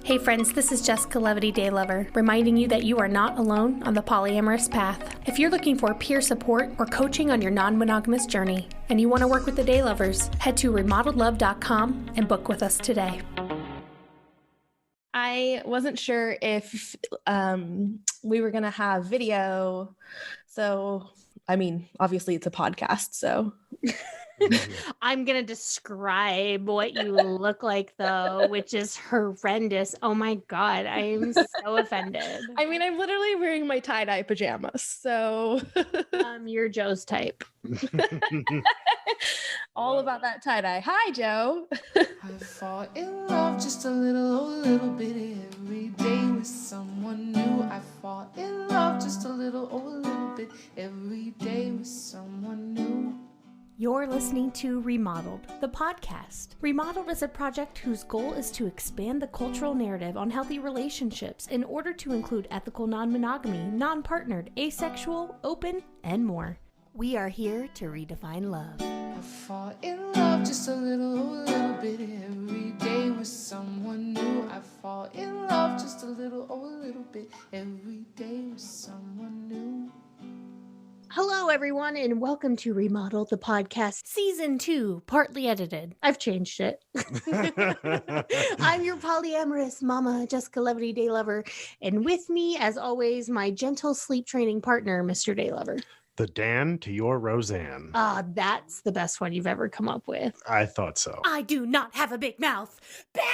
Hey friends, this is Jessica-levity Day Lover, reminding you that you are not alone on the polyamorous path. If you're looking for peer support or coaching on your non-monogamous journey, and you want to work with the Day Lovers, head to remodeledlove.com and book with us today. I wasn't sure if we were going to have video. So, I mean, obviously it's a podcast, so... I'm going to describe what you look like, though, which is horrendous. Oh my God, I am so offended. I mean, I'm literally wearing my tie-dye pajamas, so... You're Joe's type. All about that tie-dye. Hi, Joe. I fall in love just a little bit every day with someone new. I fall in love just a little bit every day with someone new. You're listening to Remodeled, the podcast. Remodeled is a project whose goal is to expand the cultural narrative on healthy relationships in order to include ethical non-monogamy, non-partnered, asexual, open, and more. We are here to redefine love. I fall in love just a little bit every day with someone new. I fall in love just a little bit every day with someone new. Hello, everyone, and welcome to Remodel, the podcast, Season 2, partly edited. I've changed it. I'm your polyamorous mama, Jessica-levity Day Lover, and with me, as always, my gentle sleep training partner, Mr. Day Lover. The Dan to your Roseanne. That's the best one you've ever come up with. I thought so. I do not have a big mouth. Becky!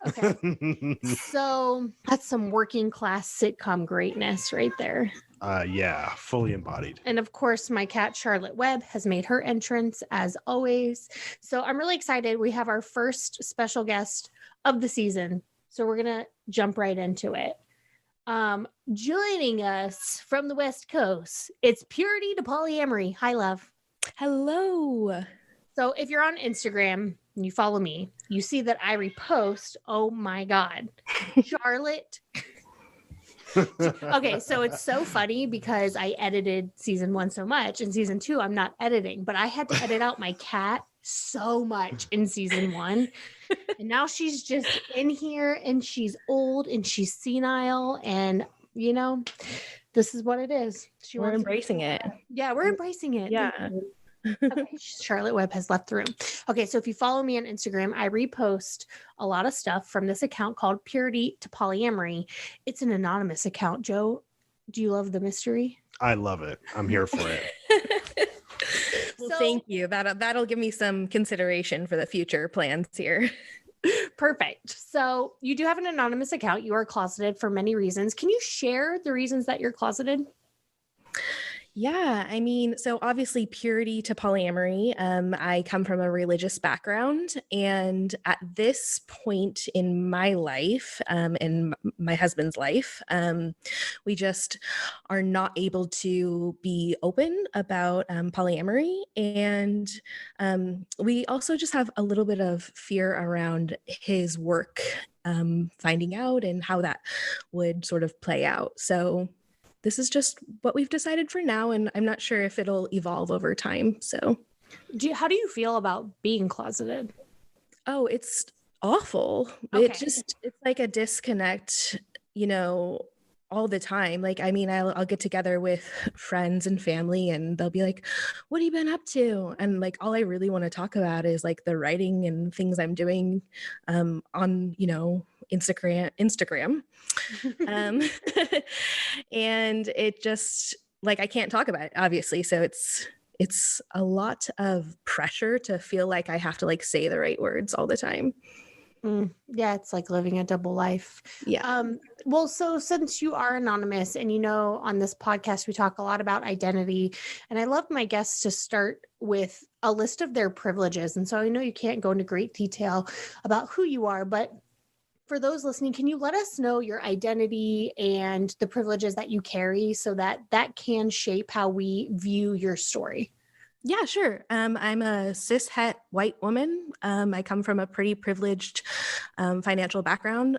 Okay. So that's some working class sitcom greatness right there. Yeah, fully embodied. And of course, my cat Charlotte Webb has made her entrance as always. So I'm really excited. We have our first special guest of the season. So we're going to jump right into it. Joining us from the West Coast, it's Purity to Polyamory. Hi, love. Hello. So if you're on Instagram and you follow me, you see that I repost. Oh my God, Charlotte. Okay, so it's so funny because I edited season 1 so much. In season 2, I'm not editing, but I had to edit out my cat so much in season 1. And now she's just in here and she's old and she's senile. And, you know, this is what it is. We're embracing it. Yeah, we're embracing it. Yeah. Okay, Charlotte Webb has left the room. Okay, so if you follow me on Instagram, I repost a lot of stuff from this account called Purity to Polyamory. It's an anonymous account. Joe, do you love the mystery? I love it. I'm here for it. Well, thank you. That'll give me some consideration for the future plans here. Perfect. So you do have an anonymous account. You are closeted for many reasons. Can you share the reasons that you're closeted? Yeah, I mean, so obviously purity to polyamory. I come from a religious background, and at this point in my life, in my husband's life, we just are not able to be open about polyamory, and we also just have a little bit of fear around his work, finding out and how that would sort of play out. So this is just what we've decided for now, and I'm not sure if it'll evolve over time. So, how do you feel about being closeted? Oh, it's awful. Okay. It's like a disconnect, you know, all the time. Like, I mean, I'll get together with friends and family and they'll be like, what have you been up to? And like, all I really want to talk about is like the writing and things I'm doing on, you know, Instagram. And it just like, I can't talk about it, obviously. So it's a lot of pressure to feel like I have to like say the right words all the time. Yeah, it's like living a double life. Yeah. Well, so since you are anonymous and, you know, on this podcast, we talk a lot about identity, and I love my guests to start with a list of their privileges. And so I know you can't go into great detail about who you are, but for those listening, can you let us know your identity and the privileges that you carry so that that can shape how we view your story? Yeah, sure. I'm a cis-het white woman. I come from a pretty privileged financial background.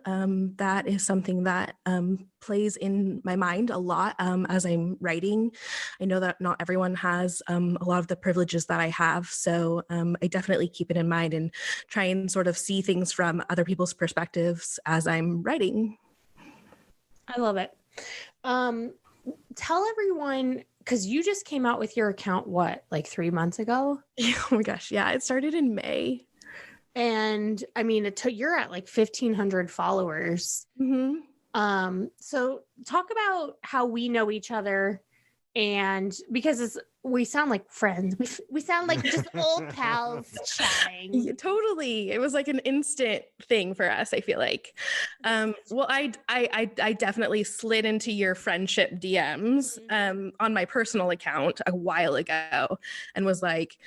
That is something that plays in my mind a lot as I'm writing. I know that not everyone has a lot of the privileges that I have. So I definitely keep it in mind and try and sort of see things from other people's perspectives as I'm writing. I love it. Tell everyone, because you just came out with your account, what, like 3 months ago? Oh my gosh. Yeah, it started in May. And I mean, you're at like 1,500 followers. Mm-hmm. So talk about how we know each other, and because we sound like friends, we sound like just old pals chatting. Yeah, totally. It was like an instant thing for us, I feel like. Well, I definitely slid into your friendship DMs on my personal account a while ago and was like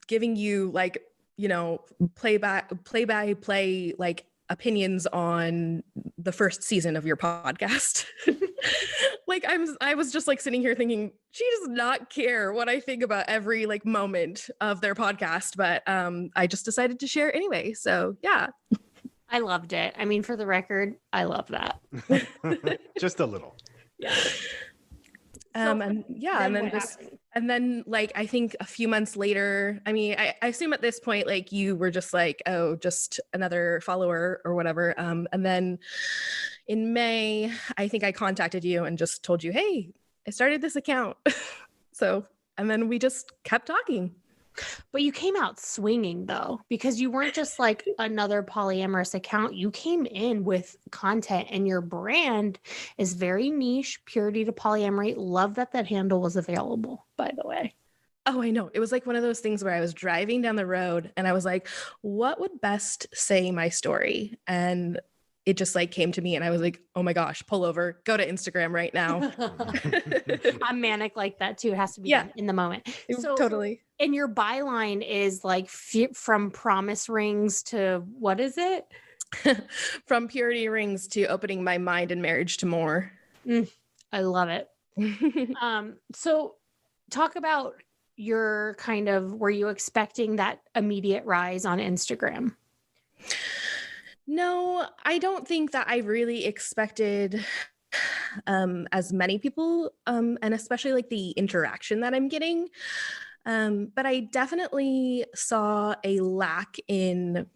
giving you like, you know, play by play like opinions on the first season of your podcast. Like I was just like sitting here thinking, she does not care what I think about every like moment of their podcast, but I just decided to share anyway. So yeah. I loved it. I mean, for the record, I love that. Just a little. Yeah. And then like I think a few months later, I mean, I assume at this point like you were just like, oh, just another follower or whatever. And then in May, I think I contacted you and just told you, hey, I started this account. And then we just kept talking. But you came out swinging though, because you weren't just like another polyamorous account. You came in with content, and your brand is very niche, purity to polyamory. Love that handle was available, by the way. Oh, I know. It was like one of those things where I was driving down the road and I was like, what would best say my story? And it just like came to me and I was like, oh my gosh, pull over, go to Instagram right now. I'm manic like that too. It has to be done in the moment. So totally. And your byline is like from promise rings to what is it? From purity rings to opening my mind and marriage to more. I love it. So talk about your kind of, were you expecting that immediate rise on Instagram? No, I don't think that I really expected as many people, and especially like the interaction that I'm getting. But I definitely saw a lack in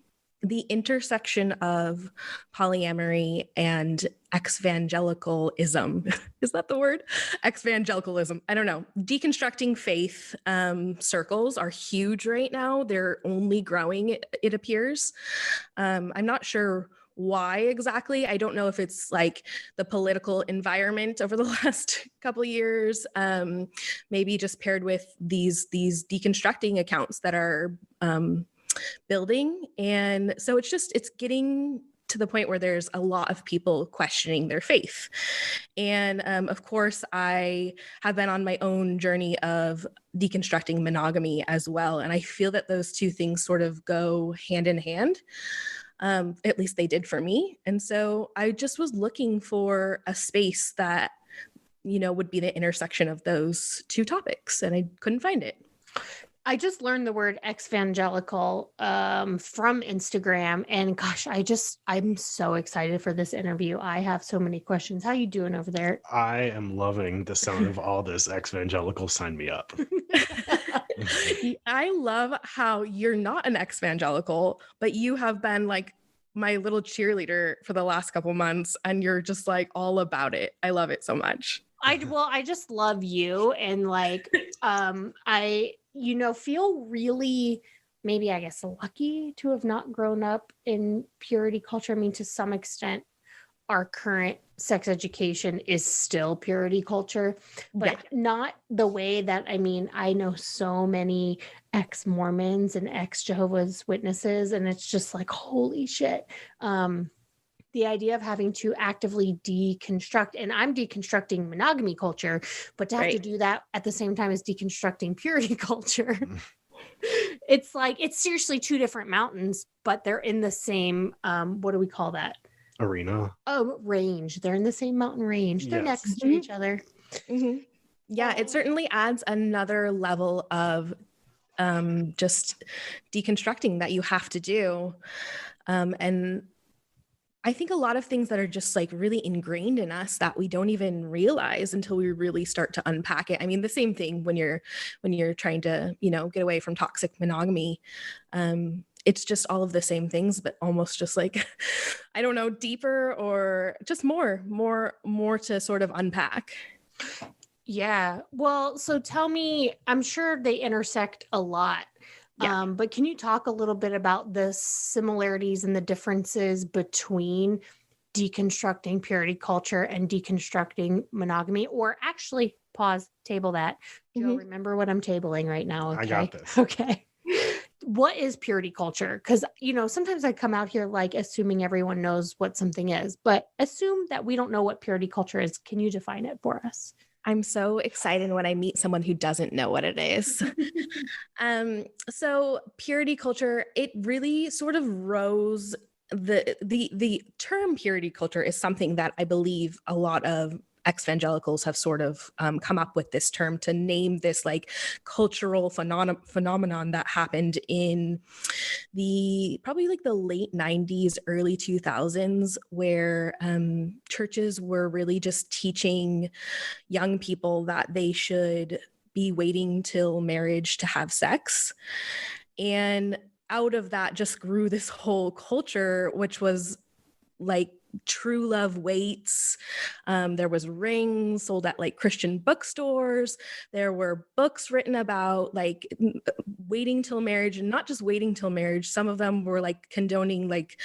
the intersection of polyamory and ex-evangelicalism. Is that the word? Ex-evangelicalism. I don't know. Deconstructing faith circles are huge right now. They're only growing, it appears. I'm not sure why exactly. I don't know if it's like the political environment over the last couple of years, maybe just paired with these deconstructing accounts that are building. And so it's getting to the point where there's a lot of people questioning their faith. And of course, I have been on my own journey of deconstructing monogamy as well. And I feel that those two things sort of go hand in hand. At least they did for me. And so I just was looking for a space that, you know, would be the intersection of those two topics. And I couldn't find it. I just learned the word ex-evangelical from Instagram, and gosh, I'm so excited for this interview. I have so many questions. How you doing over there? I am loving the sound of all this ex-evangelical. Sign me up. I love how you're not an ex-evangelical, but you have been like my little cheerleader for the last couple months, and you're just like all about it. I love it so much. I just love you, and like I feel really, maybe I guess lucky to have not grown up in purity culture. I mean, to some extent, our current sex education is still purity culture, but not the way that, I mean, I know so many ex-Mormons and ex-Jehovah's Witnesses, and it's just like, holy shit. The idea of having to actively deconstruct, and I'm deconstructing monogamy culture, but to have to do that at the same time as deconstructing purity culture, it's like, it's seriously two different mountains, but they're in the same, what do we call that? Arena. Oh, range. They're in the same mountain range. They're next to each other. Mm-hmm. Yeah, it certainly adds another level of just deconstructing that you have to do. And I think a lot of things that are just like really ingrained in us that we don't even realize until we really start to unpack it. I mean, the same thing when you're trying to, get away from toxic monogamy. It's just all of the same things, but almost just like, I don't know, deeper or just more to sort of unpack. Yeah. Well, so tell me, I'm sure they intersect a lot. Yeah. But can you talk a little bit about the similarities and the differences between deconstructing purity culture and deconstructing monogamy? Or actually, pause, table that. Joe, remember what I'm tabling right now. Okay. I got this. Okay. What is purity culture? Because, sometimes I come out here like assuming everyone knows what something is, but assume that we don't know what purity culture is. Can you define it for us? I'm so excited when I meet someone who doesn't know what it is. So purity culture, it really sort of rose the term purity culture is something that I believe a lot of ex-evangelicals have sort of come up with this term to name this like cultural phenomenon that happened in probably like the late 90s, early 2000s, where churches were really just teaching young people that they should be waiting till marriage to have sex. And out of that just grew this whole culture, which was like true love waits. There was rings sold at like Christian bookstores. There were books written about like waiting till marriage, and not just waiting till marriage. Some of them were like condoning like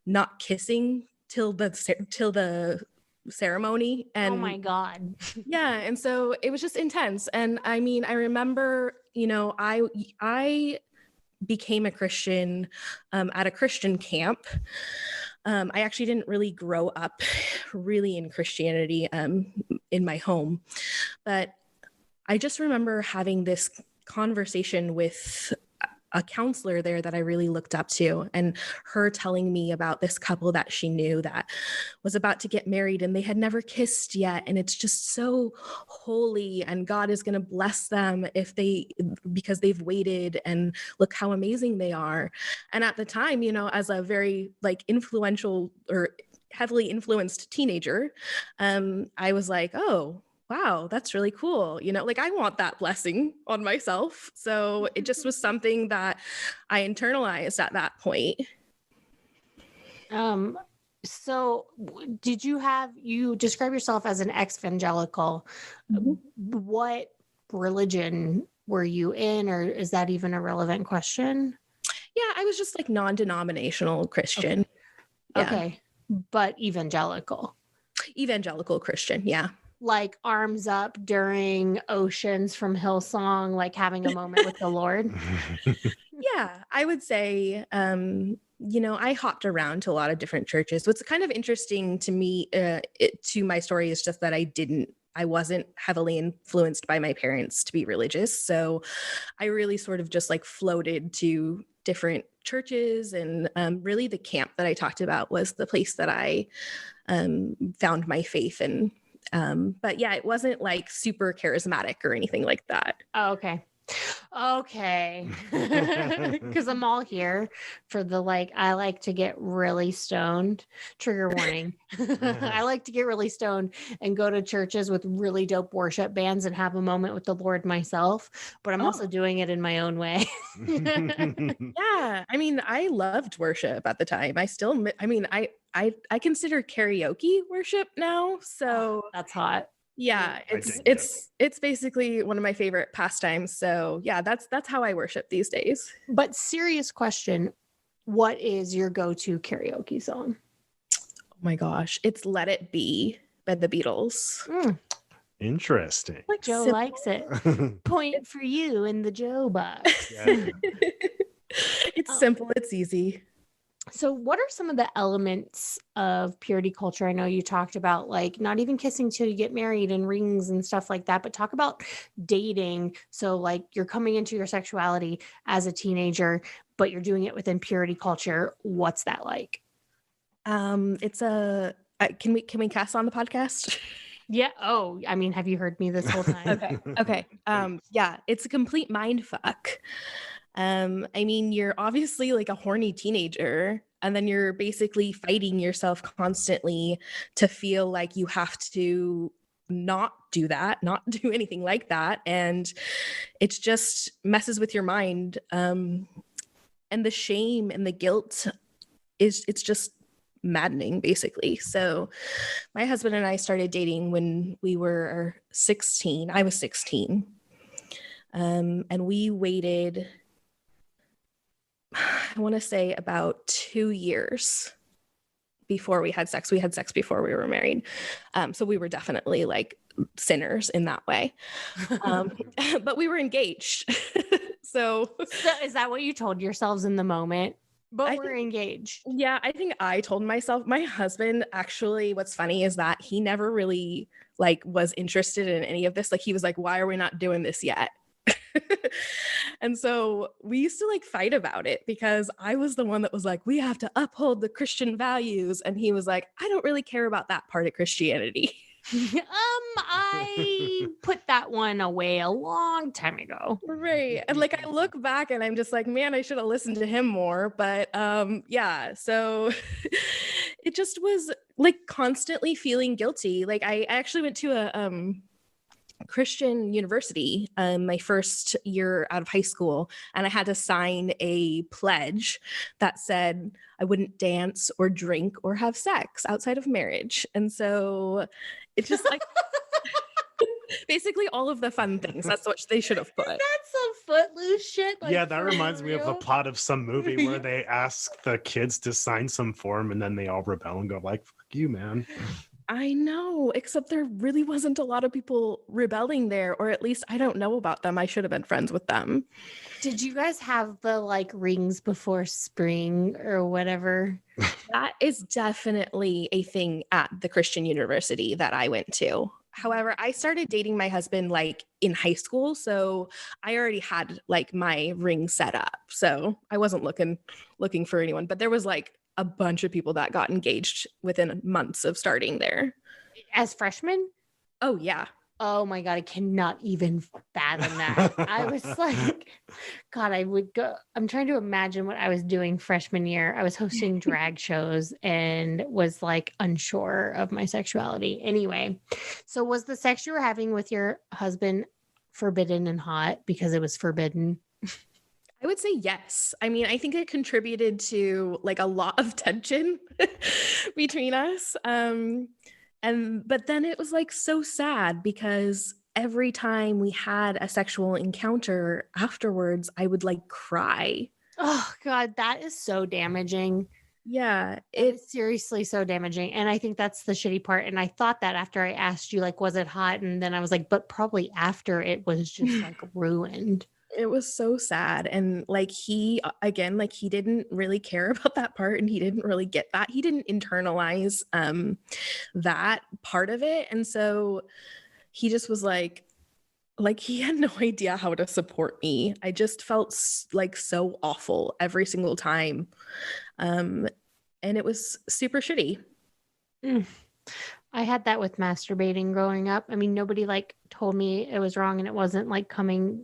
not kissing till the ceremony. And oh my God. yeah. And so it was just intense. And I mean, I remember, I became a Christian at a Christian camp. I actually didn't really grow up really in Christianity in my home, but I just remember having this conversation with a counselor there that I really looked up to, and her telling me about this couple that she knew that was about to get married and they had never kissed yet. And it's just so holy, and God is going to bless them because they've waited, and look how amazing they are. And at the time, as a very like influential or heavily influenced teenager, I was like, oh, wow, that's really cool. Like I want that blessing on myself. So it just was something that I internalized at that point. So did you describe yourself as an ex-evangelical? What religion were you in, or is that even a relevant question? Yeah, I was just like non-denominational Christian. Okay. Yeah. Okay. But evangelical Christian. Yeah. Like arms up during Oceans from Hillsong, like having a moment with the Lord. Yeah, I would say, I hopped around to a lot of different churches. What's kind of interesting to me, to my story, is just that I wasn't heavily influenced by my parents to be religious. So I really sort of just like floated to different churches, and really the camp that I talked about was the place that I found my faith in. But yeah, it wasn't like super charismatic or anything like that. Oh, okay. Because I'm all here for the I like to get really stoned. Trigger warning. I like to get really stoned and go to churches with really dope worship bands and have a moment with the Lord myself. But I'm also doing it in my own way. Yeah. I mean, I loved worship at the time. I consider karaoke worship now. So that's hot. Yeah, it's basically one of my favorite pastimes. So yeah, that's how I worship these days. But serious question, what is your go-to karaoke song? Oh my gosh, it's "Let It Be" by the Beatles. Interesting. Like Joe likes it. Point for you in the Joe box. Yeah. It's simple, it's easy. So what are some of the elements of purity culture? I know you talked about like not even kissing till you get married and rings and stuff like that, but talk about dating. So like you're coming into your sexuality as a teenager, but you're doing it within purity culture. What's that like? It's can we cuss on the podcast? Yeah. Oh, I mean, have you heard me this whole time? Okay. Yeah, it's a complete mind fuck. I mean, you're obviously like a horny teenager, and then you're basically fighting yourself constantly to feel like you have to not do that, not do anything like that. And it's just messes with your mind. And the shame and the guilt it's just maddening, basically. So my husband and I started dating when we were 16. I was 16. And we waited, I want to say, about 2 years before we had sex. We had sex before we were married. So we were definitely like sinners in that way. But we were engaged. So is that what you told yourselves in the moment? But we're engaged. Yeah, I think I told myself. My husband, actually, what's funny is that he never really like was interested in any of this. Like he was like, why are we not doing this yet? And so we used to like fight about it because I was the one that was like, we have to uphold the Christian values. And he was like, I don't really care about that part of Christianity. I put that one away a long time ago. Right. And like I look back and I'm just like, man, I should have listened to him more. But yeah, so it just was like constantly feeling guilty. Like I actually went to a Christian university my first year out of high school, and I had to sign a pledge that said I wouldn't dance or drink or have sex outside of marriage. And so it's just like basically all of the fun things. That's what they should have put. That's some footloose shit. Like, yeah, that reminds me of a plot of some movie where they ask the kids to sign some form and then they all rebel and go like, fuck you, man. I know, except there really wasn't a lot of people rebelling there, or at least I don't know about them. I should have been friends with them. Did you guys have the like rings before spring or whatever? That is definitely a thing at the Christian university that I went to. However, I started dating my husband like in high school, so I already had like my ring set up. So I wasn't looking for anyone, but there was like a bunch of people that got engaged within months of starting there. As freshmen? Oh, yeah. Oh my God, I cannot even fathom that. I was like, God, I would go. I'm trying to imagine what I was doing freshman year. I was hosting drag shows and was like unsure of my sexuality. Anyway, so was the sex you were having with your husband forbidden and hot because it was forbidden? I would say yes. I mean, I think it contributed to like a lot of tension between us. But then it was like so sad because every time we had a sexual encounter afterwards, I would like cry. Oh God, that is so damaging. Yeah, it's seriously so damaging. And I think that's the shitty part. And I thought that after I asked you, like, was it hot? And then I was like, but probably after it was just like ruined. It was so sad. And like he didn't really care about that part, and he didn't really get that. He didn't internalize that part of it. And so he just was like he had no idea how to support me. I just felt like so awful every single time. And it was super shitty. I had that with masturbating growing up. I mean, nobody like told me it was wrong, and it wasn't like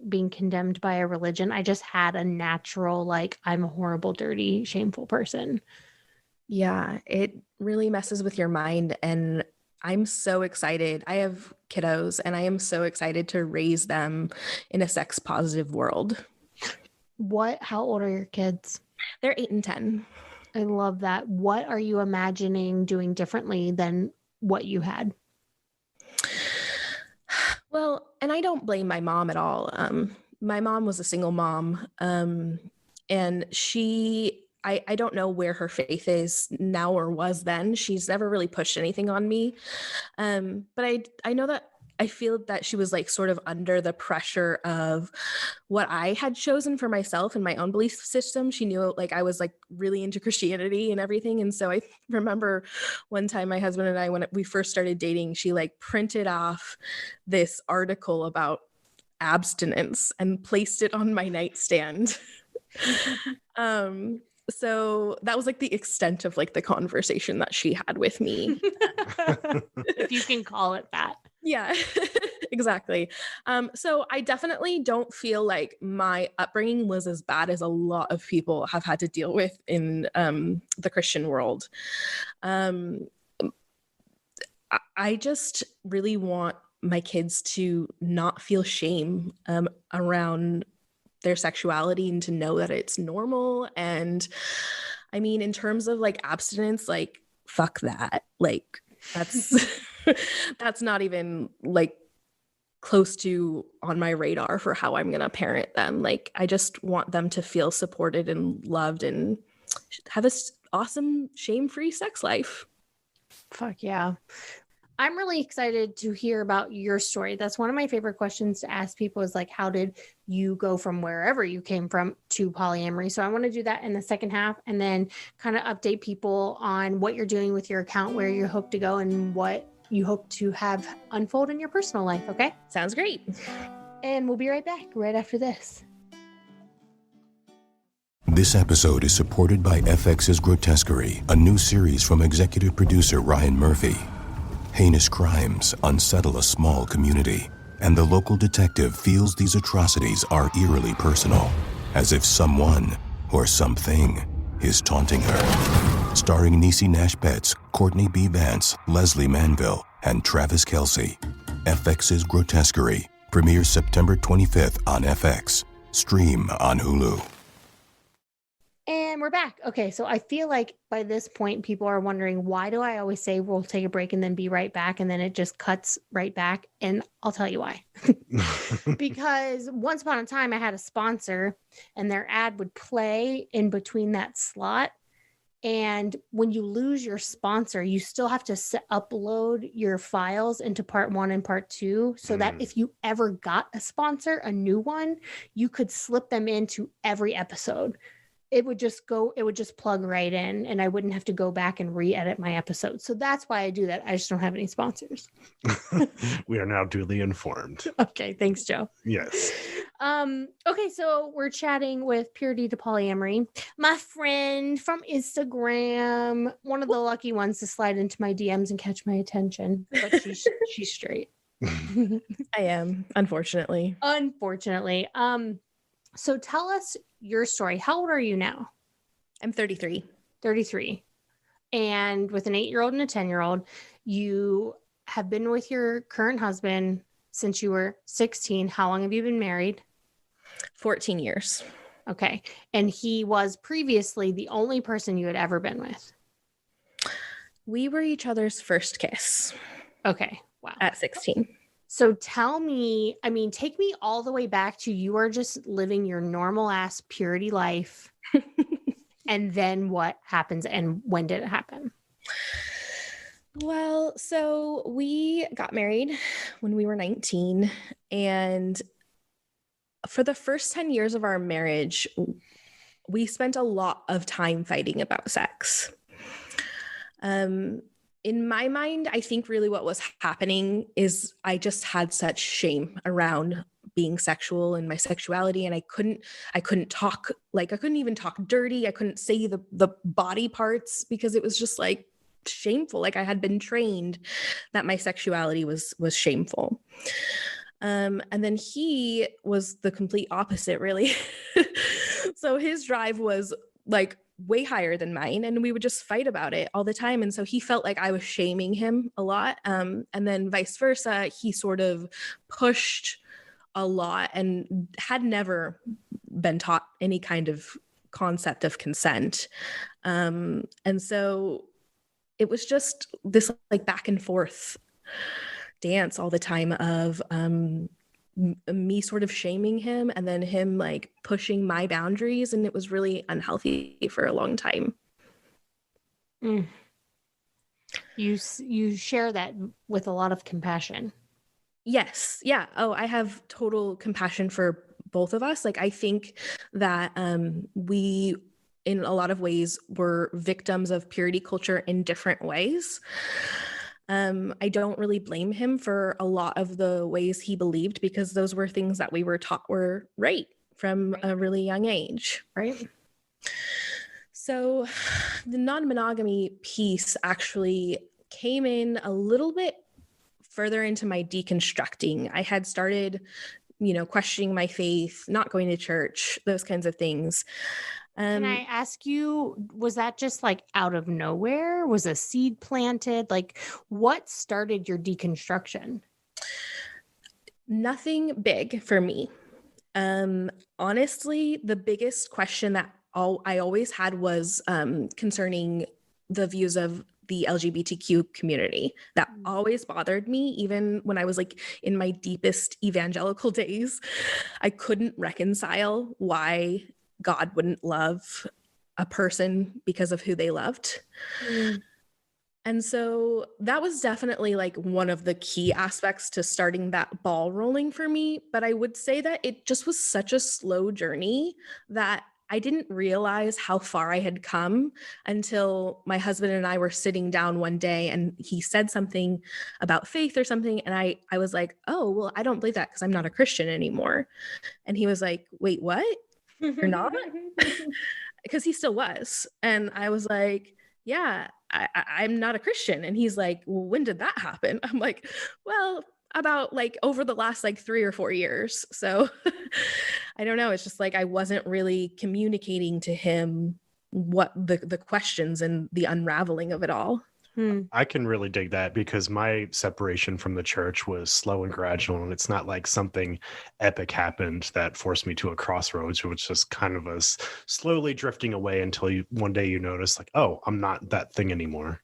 being condemned by a religion. I just had a natural, like, I'm a horrible, dirty, shameful person. Yeah, it really messes with your mind. And I'm so excited. I have kiddos, and I am so excited to raise them in a sex positive world. How old are your kids? They're 8 and 10. I love that. What are you imagining doing differently than what you had? Well, and I don't blame my mom at all. My mom was a single mom, and I don't know where her faith is now or was then. She's never really pushed anything on me. But I know that I feel that she was like sort of under the pressure of what I had chosen for myself and my own belief system. She knew like I was like really into Christianity and everything. And so I remember one time my husband and I, when we first started dating, she like printed off this article about abstinence and placed it on my nightstand. So that was like the extent of like the conversation that she had with me. If you can call it that. Yeah, exactly. So I definitely don't feel like my upbringing was as bad as a lot of people have had to deal with in the Christian world. I just really want my kids to not feel shame around their sexuality and to know that it's normal. And I mean, in terms of like abstinence, like fuck that. Like that's that's not even like close to on my radar for how I'm going to parent them. Like I just want them to feel supported and loved and have this awesome shame-free sex life. Fuck yeah. I'm really excited to hear about your story. That's one of my favorite questions to ask people is like, how did you go from wherever you came from to polyamory? So I want to do that in the second half and then kind of update people on what you're doing with your account, where you hope to go and what you hope to have unfold in your personal life. Okay. Sounds great. And we'll be right back right after this. This episode is supported by FX's Grotesquerie, a new series from executive producer Ryan Murphy. Heinous crimes unsettle a small community, and the local detective feels these atrocities are eerily personal, as if someone or something is taunting her. Starring Niecy Nash Betts, Courtney B. Vance, Leslie Manville, and Travis Kelce. FX's Grotesquerie premieres September 25th on FX. Stream on Hulu. And we're back. Okay, so I feel like by this point, people are wondering, why do I always say we'll take a break and then be right back? And then it just cuts right back. And I'll tell you why. Because once upon a time, I had a sponsor and their ad would play in between that slot. And when you lose your sponsor, you still have to upload your files into part 1 and part 2 so that if you ever got a sponsor, a new one, you could slip them into every episode. It would just plug right in and I wouldn't have to go back and re-edit my episodes. So that's why I do that. I just don't have any sponsors. We are now duly informed. Okay. Thanks, Joe. Yes. Okay. So we're chatting with Purity to Polyamory, my friend from Instagram, one of the lucky ones to slide into my DMs and catch my attention, but she's straight. I am, unfortunately. So tell us your story. How old are you now? I'm 33. 33. And with an 8-year-old and a 10-year-old, you have been with your current husband since you were 16. How long have you been married? 14 years. Okay. And he was previously the only person you had ever been with? We were each other's first kiss. Okay. Wow. At 16. So tell me, take me all the way back to you are just living your normal ass purity life. And then what happens and when did it happen? Well, so we got married when we were 19. And for the first 10 years of our marriage, we spent a lot of time fighting about sex. In my mind, I think really what was happening is I just had such shame around being sexual and my sexuality. And I couldn't talk, like I couldn't even talk dirty. I couldn't say the body parts because it was just like shameful. Like I had been trained that my sexuality was shameful. And then he was the complete opposite, really. So his drive was like way higher than mine, and we would just fight about it all the time. And so he felt like I was shaming him a lot. And then vice versa, he sort of pushed a lot and had never been taught any kind of concept of consent. And so it was just this like back and forth dance all the time of me sort of shaming him and then him like pushing my boundaries, and it was really unhealthy for a long time. You share that with a lot of compassion. Yes. Yeah. Oh, I have total compassion for both of us. Like I think that we in a lot of ways were victims of purity culture in different ways. I don't really blame him for a lot of the ways he believed because those were things that we were taught were right from a really young age. Right. So the non-monogamy piece actually came in a little bit further into my deconstructing. I had started, questioning my faith, not going to church, those kinds of things. Can I ask you, was that just like out of nowhere? Was a seed planted? Like, what started your deconstruction? Nothing big for me. Honestly, the biggest question that I always had was concerning the views of the LGBTQ community. That always bothered me, even when I was like in my deepest evangelical days. I couldn't reconcile why God wouldn't love a person because of who they loved. And so that was definitely like one of the key aspects to starting that ball rolling for me. But I would say that it just was such a slow journey that I didn't realize how far I had come until my husband and I were sitting down one day and he said something about faith or something. And I was like, oh, well, I don't believe that because I'm not a Christian anymore. And he was like, wait, what? You're not? Because he still was. And I was like, yeah, I'm not a Christian. And he's like, well, when did that happen? I'm like, well, about like over the last like 3 or 4 years. So I don't know. It's just like I wasn't really communicating to him what the questions and the unraveling of it all. I can really dig that because my separation from the church was slow and gradual, and it's not like something epic happened that forced me to a crossroads. It was just kind of us slowly drifting away until one day you notice like, oh, I'm not that thing anymore.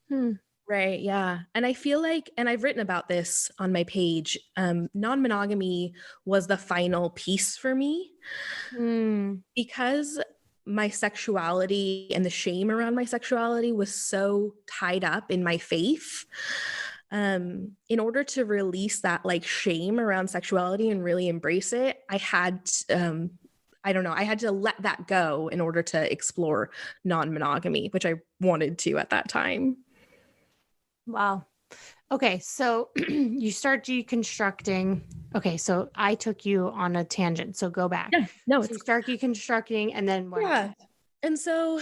Right. Yeah. And I feel like, and I've written about this on my page, non-monogamy was the final piece for me because my sexuality and the shame around my sexuality was so tied up in my faith. In order to release that like shame around sexuality and really embrace it, I had, I had to let that go in order to explore non-monogamy, which I wanted to at that time. Wow. Okay. So you start deconstructing. Okay. So I took you on a tangent. So go back. Yeah, no, so you start deconstructing and then what? Yeah. And so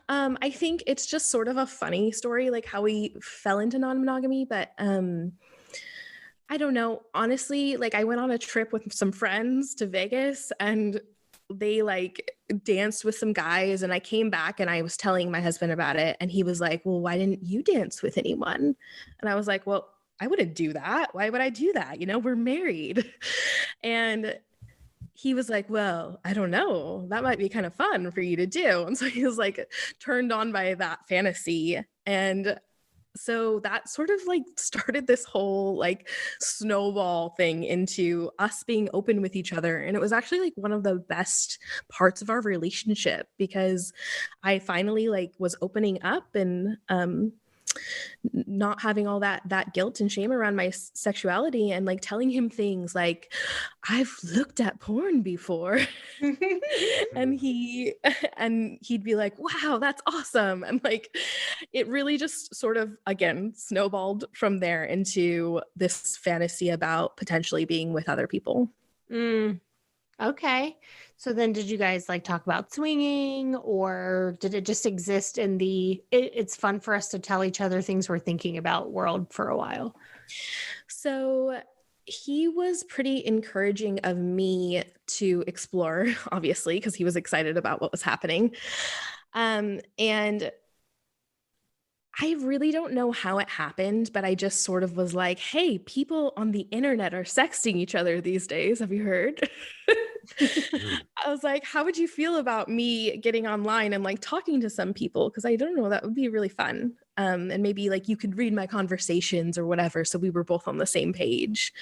I think it's just sort of a funny story, like how we fell into non-monogamy, but I don't know. Honestly, like I went on a trip with some friends to Vegas and they like danced with some guys, and I came back and I was telling my husband about it, and he was like, well, why didn't you dance with anyone? And I was like, well, I wouldn't do that. Why would I do that? We're married. And he was like, well, I don't know. That might be kind of fun for you to do. And so he was like turned on by that fantasy. And so that sort of like started this whole like snowball thing into us being open with each other. And it was actually like one of the best parts of our relationship because I finally like was opening up and not having all that guilt and shame around my sexuality and like telling him things like, I've looked at porn before. and he'd be like, wow, that's awesome. And like, it really just sort of, again, snowballed from there into this fantasy about potentially being with other people. Okay. So then did you guys like talk about swinging, or did it just exist in it's fun for us to tell each other things we're thinking about world for a while? So he was pretty encouraging of me to explore, obviously, because he was excited about what was happening. And I really don't know how it happened, but I just sort of was like, hey, people on the internet are sexting each other these days. Have you heard? I was like, how would you feel about me getting online and like talking to some people? Because I don't know, that would be really fun. And maybe like you could read my conversations or whatever. So we were both on the same page.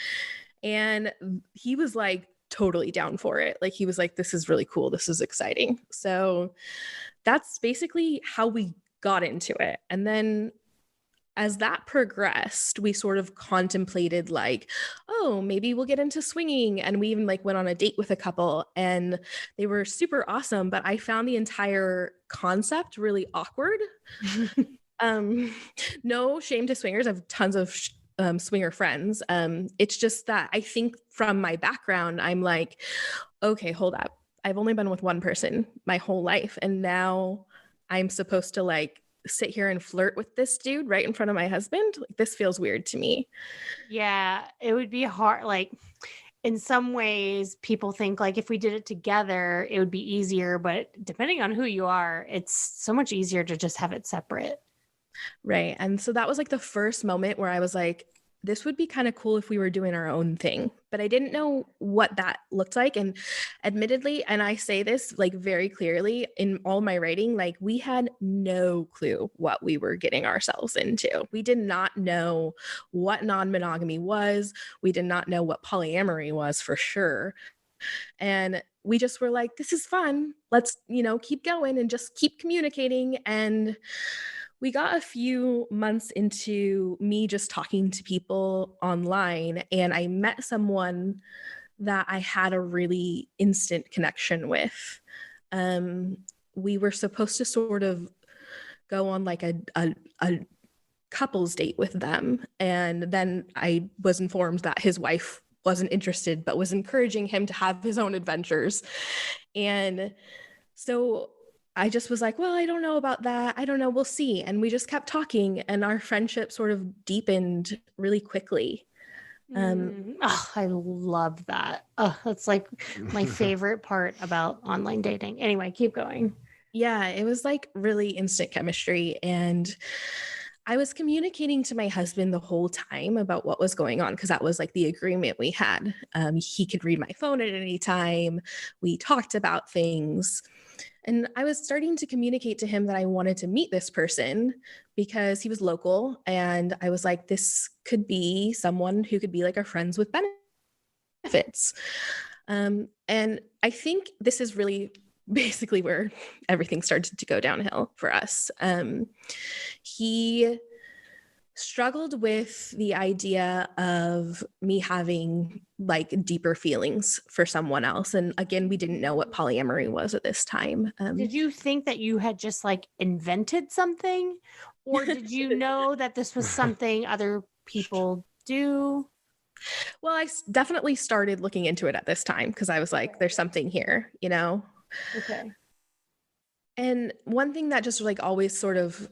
And he was like totally down for it. Like he was like, this is really cool. This is exciting. So that's basically how we got into it. And then as that progressed, we sort of contemplated like, oh, maybe we'll get into swinging. And we even like went on a date with a couple and they were super awesome. But I found the entire concept really awkward. No shame to swingers. I have tons of swinger friends. It's just that I think from my background, I'm like, okay, hold up. I've only been with one person my whole life. And now I'm supposed to like sit here and flirt with this dude right in front of my husband. Like, this feels weird to me. Yeah, it would be hard. Like, in some ways, people think like if we did it together, it would be easier. But depending on who you are, it's so much easier to just have it separate. Right. And so that was like the first moment where I was like, this would be kind of cool if we were doing our own thing, but I didn't know what that looked like. And admittedly, and I say this like very clearly in all my writing, like we had no clue what we were getting ourselves into. We did not know what non-monogamy was. We did not know what polyamory was for sure. And we just were like, this is fun. Let's, keep going and just keep communicating. And we got a few months into me just talking to people online, and I met someone that I had a really instant connection with. We were supposed to sort of go on like a couples date with them. And then I was informed that his wife wasn't interested, but was encouraging him to have his own adventures. And so I just was like, well, I don't know about that. I don't know. We'll see. And we just kept talking, and our friendship sort of deepened really quickly. I love that. Oh, that's like my favorite part about online dating. Anyway, keep going. Yeah, it was like really instant chemistry. And I was communicating to my husband the whole time about what was going on, because that was like the agreement we had. He could read my phone at any time. We talked about things. And I was starting to communicate to him that I wanted to meet this person because he was local. And I was like, this could be someone who could be like a friends with benefits. And I think this is really basically where everything started to go downhill for us. He struggled with the idea of me having like deeper feelings for someone else. And again, we didn't know what polyamory was at this time. Did you think that you had just like invented something, or did you know that this was something other people do? Well, I definitely started looking into it at this time because I was like, there's something here, Okay. And one thing that just like always sort of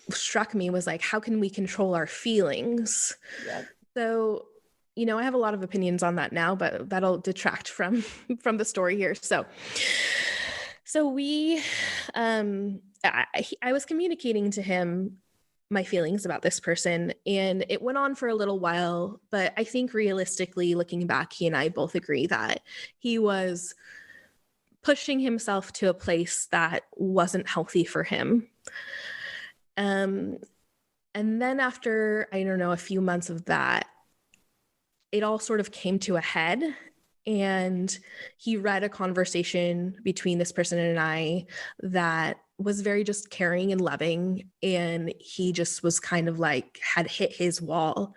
struck me was like, how can we control our feelings? Yep. So, I have a lot of opinions on that now, but that'll detract from the story here. So we, I was communicating to him my feelings about this person, and it went on for a little while, but I think realistically looking back, he and I both agree that he was pushing himself to a place that wasn't healthy for him. And then after, I don't know, a few months of that, it all sort of came to a head, and he read a conversation between this person and I that was very just caring and loving. And he just was kind of like had hit his wall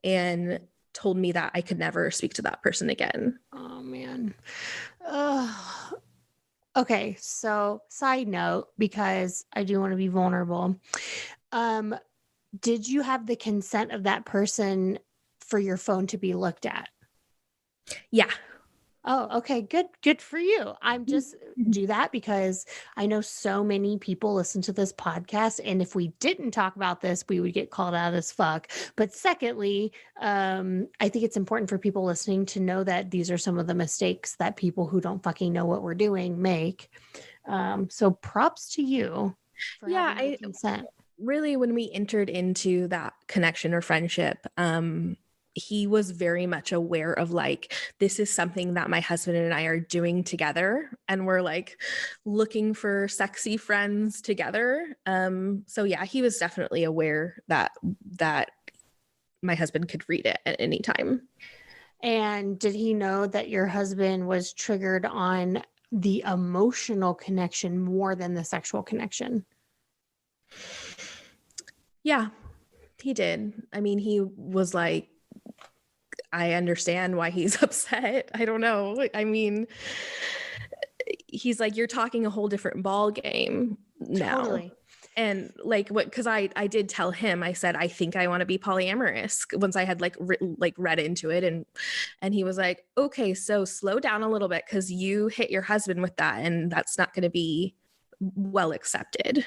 and told me that I could never speak to that person again. Oh man. Okay, so side note, because I do want to be vulnerable. Did you have the consent of that person for your phone to be looked at? Yeah. Oh, okay, good for you. I'm just do that because I know so many people listen to this podcast, and if we didn't talk about this, we would get called out as fuck. But secondly, I think it's important for people listening to know that these are some of the mistakes that people who don't fucking know what we're doing make. So props to you for having the consent. Really, when we entered into that connection or friendship, he was very much aware of like, this is something that my husband and I are doing together, and we're like looking for sexy friends together. So yeah, he was definitely aware that my husband could read it at any time. And did he know that your husband was triggered on the emotional connection more than the sexual connection? Yeah, he did. I mean, he was like, I understand why he's upset. I don't know. I mean, he's like, you're talking a whole different ball game now. Totally. And like because I did tell him, I said, I think I want to be polyamorous once I had read into it. And he was like, okay, so slow down a little bit because you hit your husband with that. And that's not going to be well accepted.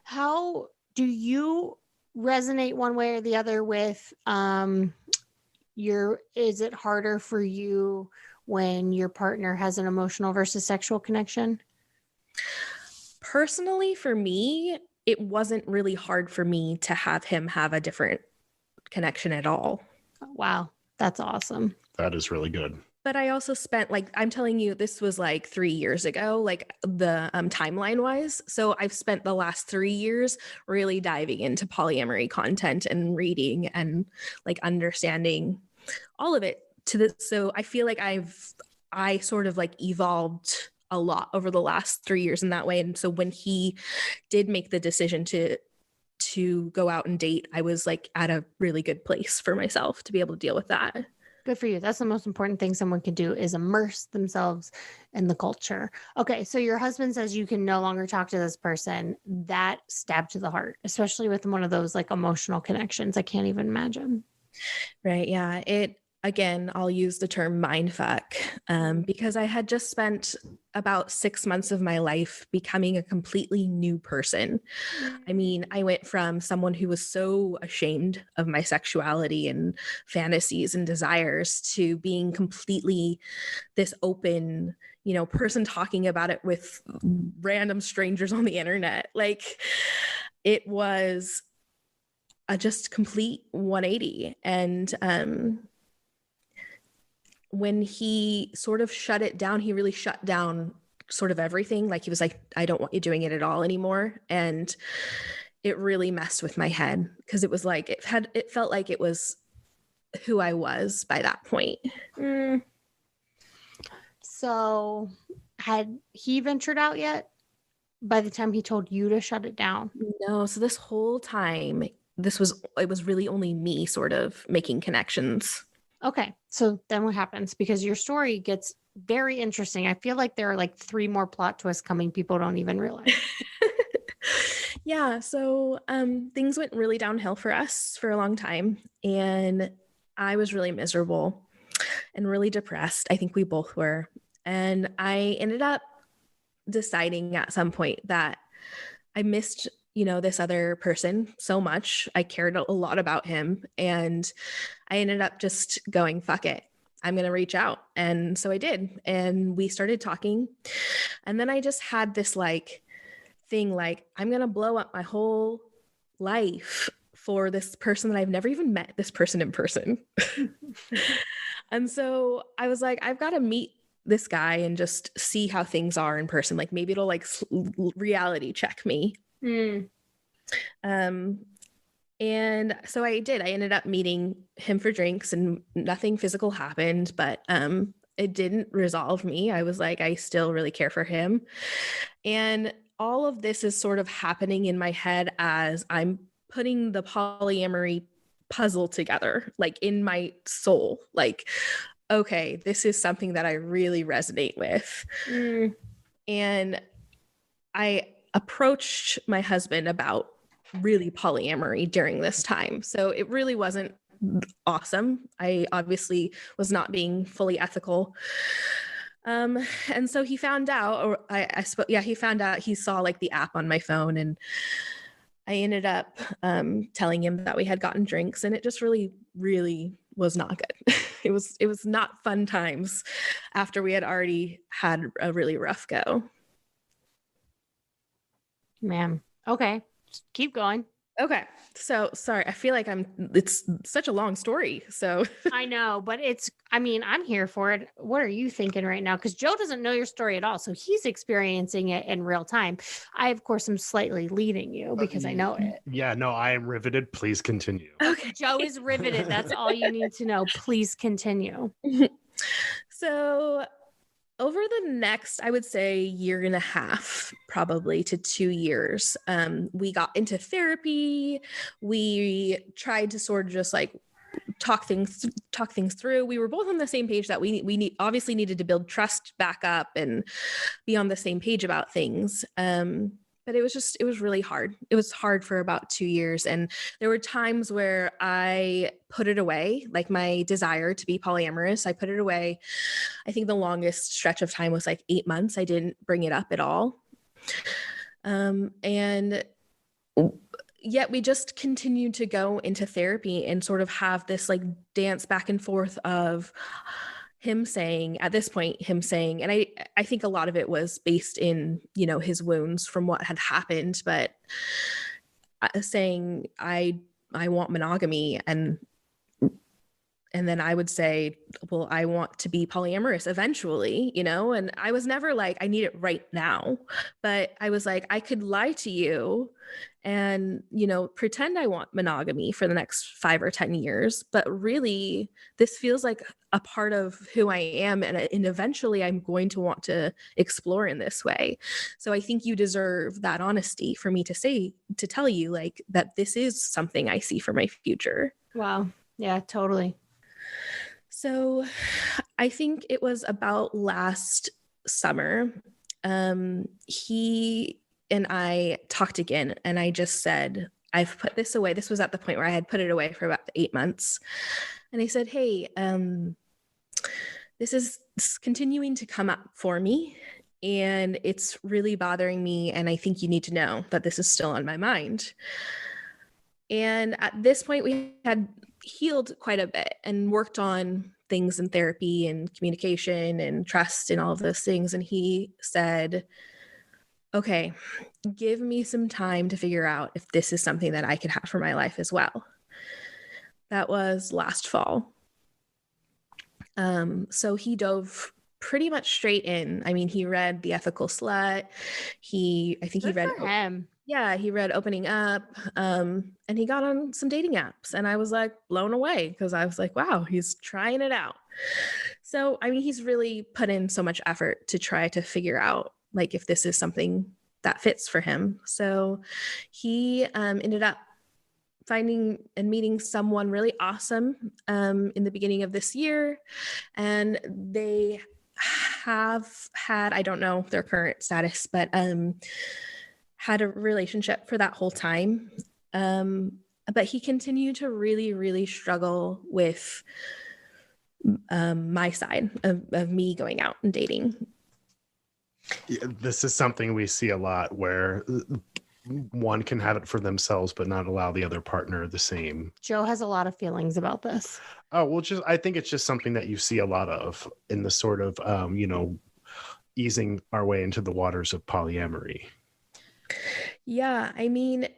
How do you resonate one way or the other with is it harder for you when your partner has an emotional versus sexual connection? Personally, for me, it wasn't really hard for me to have him have a different connection at all. Wow, that's awesome. That is really good. But I also spent, like, I'm telling you, this was like 3 years ago, like the timeline wise. So I've spent the last 3 years really diving into polyamory content and reading and like understanding all of it to this. So I feel like I sort of like evolved a lot over the last 3 years in that way. And so when he did make the decision to go out and date, I was like at a really good place for myself to be able to deal with that. Good for you. That's the most important thing someone can do, is immerse themselves in the culture. Okay, so your husband says you can no longer talk to this person. That stabbed to the heart, especially with one of those like emotional connections. I can't even imagine. Right. Yeah. Again, I'll use the term mindfuck because I had just spent about 6 months of my life becoming a completely new person. I mean, I went from someone who was so ashamed of my sexuality and fantasies and desires to being completely this open, person talking about it with random strangers on the internet. Like, it was a just complete 180. And when he sort of shut it down, he really shut down sort of everything. Like, he was like, I don't want you doing it at all anymore. And it really messed with my head because it was like, it felt like it was who I was by that point. So had he ventured out yet by the time he told you to shut it down? No. So this whole time, it was really only me sort of making connections. Okay. So then what happens? Because your story gets very interesting. I feel like there are like 3 more plot twists coming. People don't even realize. Yeah. So things went really downhill for us for a long time. And I was really miserable and really depressed. I think we both were. And I ended up deciding at some point that I missed this other person so much. I cared a lot about him, and I ended up just going, fuck it, I'm going to reach out. And so I did. And we started talking. And then I just had this like thing, like, I'm going to blow up my whole life for this person that I've never even met this person in person. And so I was like, I've got to meet this guy and just see how things are in person. Like, maybe it'll like reality check me. And so I did. I ended up meeting him for drinks, and nothing physical happened, but it didn't resolve me. I was like, I still really care for him. And all of this is sort of happening in my head as I'm putting the polyamory puzzle together, like in my soul, like, okay, this is something that I really resonate with. And I approached my husband about really polyamory during this time. So it really wasn't awesome. I obviously was not being fully ethical. And so he found out, or he found out. He saw like the app on my phone, and I ended up telling him that we had gotten drinks, and it just really, really was not good. It was not fun times after we had already had a really rough go. Man. Okay. Keep going. Okay. So sorry. I feel like it's such a long story. So I know, but I'm here for it. What are you thinking right now? Because Joe doesn't know your story at all. So he's experiencing it in real time. I, of course, am slightly leading you because I know it. Yeah, no, I am riveted. Please continue. Okay. Joe is riveted. That's all you need to know. Please continue. So over the next, I would say, 1.5 probably to 2 years, we got into therapy. We tried to sort of just like talk things through. We were both on the same page that we obviously needed to build trust back up and be on the same page about things. But but it was really hard. It was hard for about 2 years. And there were times where I put it away, like my desire to be polyamorous. I put it away. I think the longest stretch of time was like 8 months. I didn't bring it up at all. And yet we just continued to go into therapy and sort of have this like dance back and forth of him saying, at this point, and I think a lot of it was based in, his wounds from what had happened, but saying, I want monogamy. And then I would say, well, I want to be polyamorous eventually, and I was never like, I need it right now, but I was like, I could lie to you and, pretend I want monogamy for the next 5 or 10 years. But really, this feels like a part of who I am. And eventually I'm going to want to explore in this way. So I think you deserve that honesty for me to tell you like that this is something I see for my future. Wow. Yeah, totally. So I think it was about last summer. He and I talked again, and I just said, I've put this away. This was at the point where I had put it away for about 8 months. And I said, hey, this is continuing to come up for me, and it's really bothering me. And I think you need to know that this is still on my mind. And at this point, we had healed quite a bit and worked on things in therapy and communication and trust and all of those things. And he said, okay, give me some time to figure out if this is something that I could have for my life as well. That was last fall. So he dove pretty much straight in. I mean, he read The Ethical Slut. He read him. Yeah, he read Opening Up, and he got on some dating apps, and I was like blown away because I was like, wow, he's trying it out. So, I mean, he's really put in so much effort to try to figure out like if this is something that fits for him. So he ended up finding and meeting someone really awesome in the beginning of this year, and they have had, I don't know their current status, but had a relationship for that whole time. But he continued to really, really struggle with my side of me going out and dating. Yeah, this is something we see a lot where one can have it for themselves, but not allow the other partner the same. Joe has a lot of feelings about this. Oh, well, I think it's just something that you see a lot of in the sort of, easing our way into the waters of polyamory. Yeah, I mean,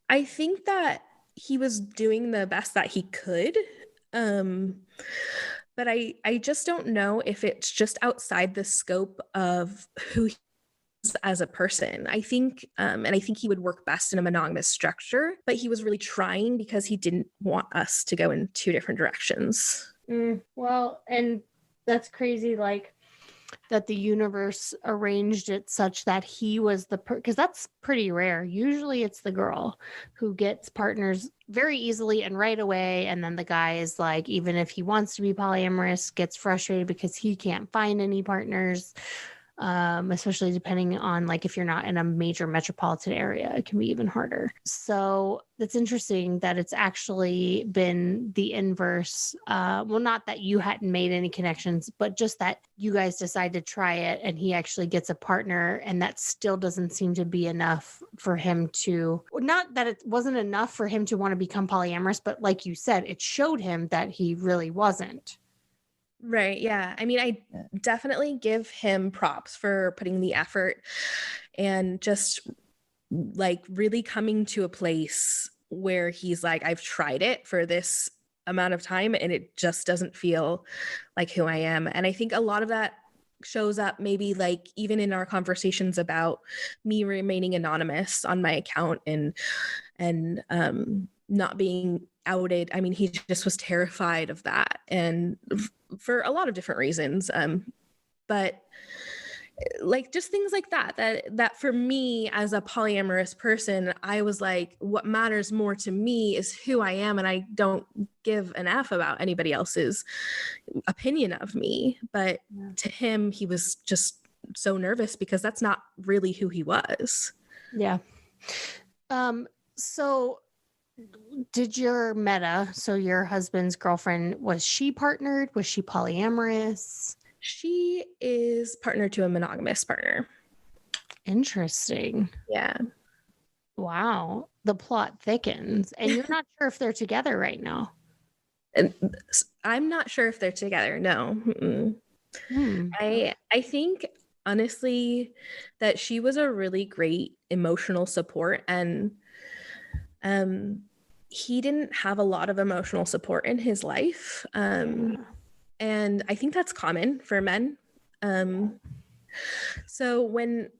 I think that he was doing the best that he could. But I just don't know if it's just outside the scope of who he is as a person. I think, and I think he would work best in a monogamous structure, but he was really trying because he didn't want us to go in 2 different directions. Well, and that's crazy, like that the universe arranged it such that he was because that's pretty rare. Usually it's the girl who gets partners very easily and right away. And then the guy is like, even if he wants to be polyamorous, gets frustrated because he can't find any partners. Especially depending on like if you're not in a major metropolitan area, it can be even harder. So that's interesting that it's actually been the inverse. Well, not that you hadn't made any connections, but just that you guys decide to try it and he actually gets a partner, and that still doesn't seem to be enough for him to, not that it wasn't enough for him to want to become polyamorous, but like you said, it showed him that he really wasn't. Right. Yeah. I mean, I definitely give him props for putting the effort and just like really coming to a place where he's like, I've tried it for this amount of time and it just doesn't feel like who I am. And I think a lot of that shows up maybe like even in our conversations about me remaining anonymous on my account and not being outed. I mean, he just was terrified of that, and for a lot of different reasons. But like just things like that for me as a polyamorous person, I was like, what matters more to me is who I am. And I don't give an F about anybody else's opinion of me. But to him, he was just so nervous because that's not really who he was. Yeah. So did your so your husband's girlfriend, was she partnered? Was she polyamorous? She is partnered to a monogamous partner. Interesting. Yeah. Wow. The plot thickens. And you're not sure if they're together right now. And I'm not sure if they're together. No. I think honestly that she was a really great emotional support, and he didn't have a lot of emotional support in his life. And I think that's common for men. So when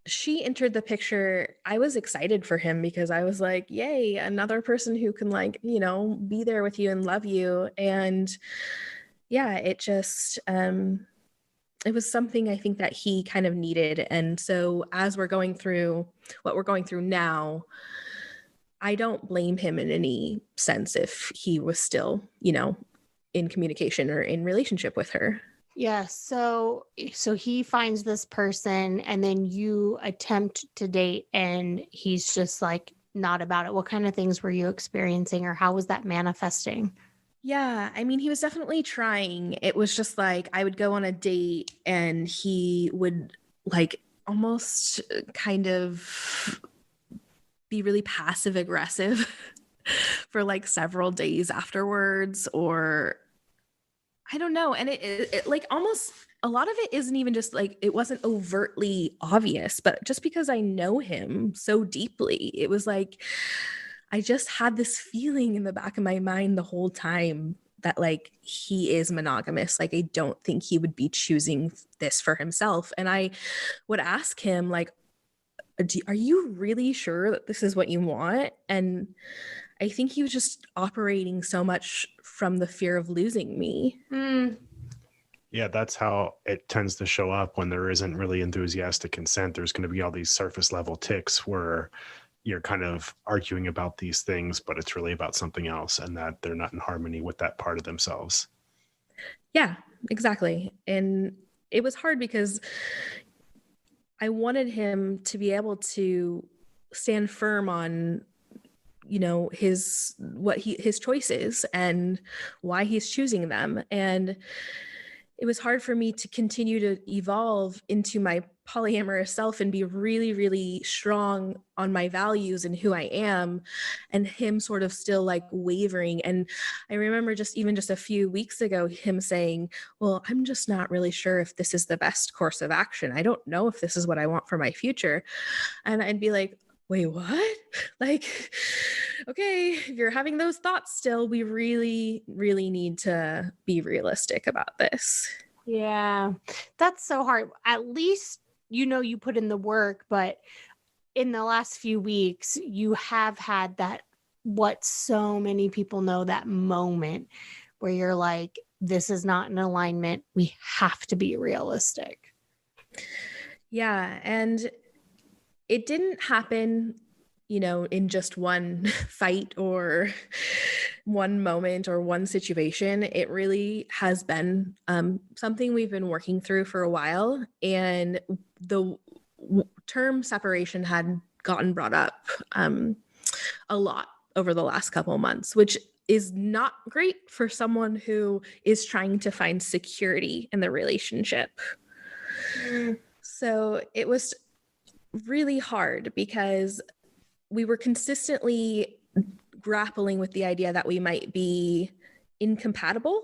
she entered the picture, I was excited for him because I was like, yay, another person who can, like, you know, be there with you and love you. And yeah, it just, it was something I think that he kind of needed. And so as we're going through what we're going through now, I don't blame him in any sense if he was still, you know, in communication or in relationship with her. Yeah. So he finds this person and then you attempt to date and he's just like not about it. What kind of things were you experiencing, or how was that manifesting? Yeah, I mean, he was definitely trying. It was just like I would go on a date and he would like almost kind of be really passive aggressive for like several days afterwards, or I don't know. And it like almost a lot of it isn't even just like, it wasn't overtly obvious, but just because I know him so deeply, it was like I just had this feeling in the back of my mind the whole time that like he is monogamous. Like I don't think he would be choosing this for himself. And I would ask him like, are you really sure that this is what you want? And I think he was just operating so much from the fear of losing me. Yeah, that's how it tends to show up when there isn't really enthusiastic consent. There's going to be all these surface level tics where you're kind of arguing about these things, but it's really about something else, and that they're not in harmony with that part of themselves. Yeah, exactly. And it was hard because I wanted him to be able to stand firm on, you know, his choices and why he's choosing them. And it was hard for me to continue to evolve into my polyamorous self and be really, really strong on my values and who I am, and him sort of still like wavering. And I remember just a few weeks ago, him saying, well, I'm just not really sure if this is the best course of action. I don't know if this is what I want for my future. And I'd be like, wait, what? Like, okay, if you're having those thoughts still, we really, really need to be realistic about this. Yeah, that's so hard. At least, you know, you put in the work, but in the last few weeks, you have had that, what so many people know, that moment where you're like, this is not in alignment. We have to be realistic. Yeah. And it didn't happen, you know, in just one fight or one moment or one situation. It really has been something we've been working through for a while. And the term separation had gotten brought up a lot over the last couple of months, which is not great for someone who is trying to find security in the relationship. So it was really hard because we were consistently grappling with the idea that we might be incompatible,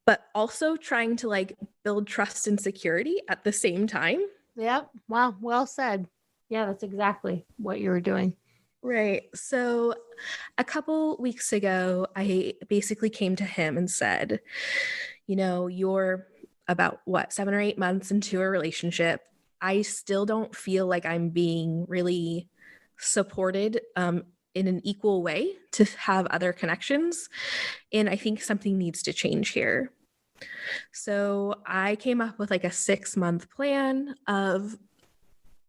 but also trying to like build trust and security at the same time. Yep. Wow. Well said. Yeah, that's exactly what you were doing. Right. So a couple weeks ago, I basically came to him and said, you know, you're about 7 or 8 months into a relationship. I still don't feel like I'm being really supported in an equal way to have other connections. And I think something needs to change here. So I came up with like a 6-month plan of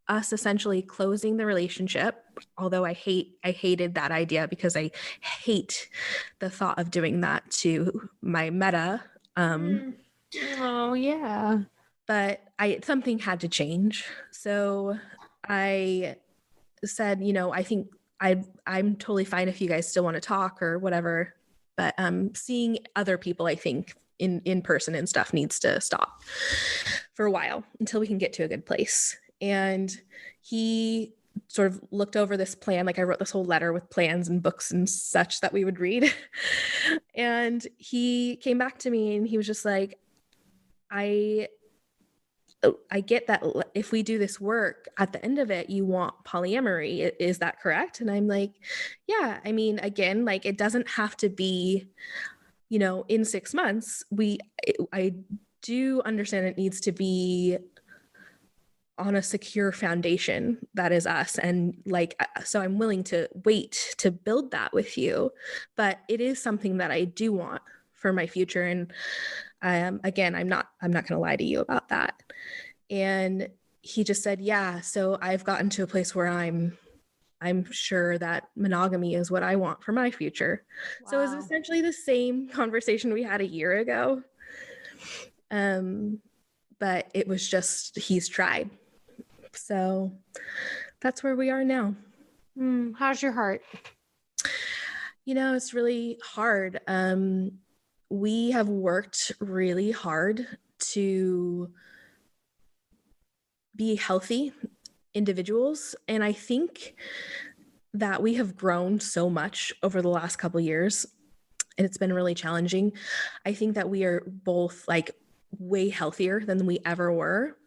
us essentially closing the relationship. Although I hated that idea because I hate the thought of doing that to my meta. Oh yeah. But something had to change. So I said, I think I'm totally fine if you guys still want to talk or whatever, but seeing other people, I think in person and stuff needs to stop for a while until we can get to a good place. And he sort of looked over this plan. Like I wrote this whole letter with plans and books and such that we would read. And he came back to me and he was just like, I get that if we do this work, at the end of it, you want polyamory. Is that correct? And I'm like, yeah. I mean, again, like it doesn't have to be, in 6 months. I do understand it needs to be on a secure foundation that is us. And like, so I'm willing to wait to build that with you, but it is something that I do want for my future. And again, I'm not going to lie to you about that. And he just said, yeah, so I've gotten to a place where I'm sure that monogamy is what I want for my future. Wow. So it was essentially the same conversation we had a year ago. But it was just, he's tried. So that's where we are now. How's your heart? It's really hard. We have worked really hard to be healthy individuals. And I think that we have grown so much over the last couple of years, and it's been really challenging. I think that we are both like way healthier than we ever were.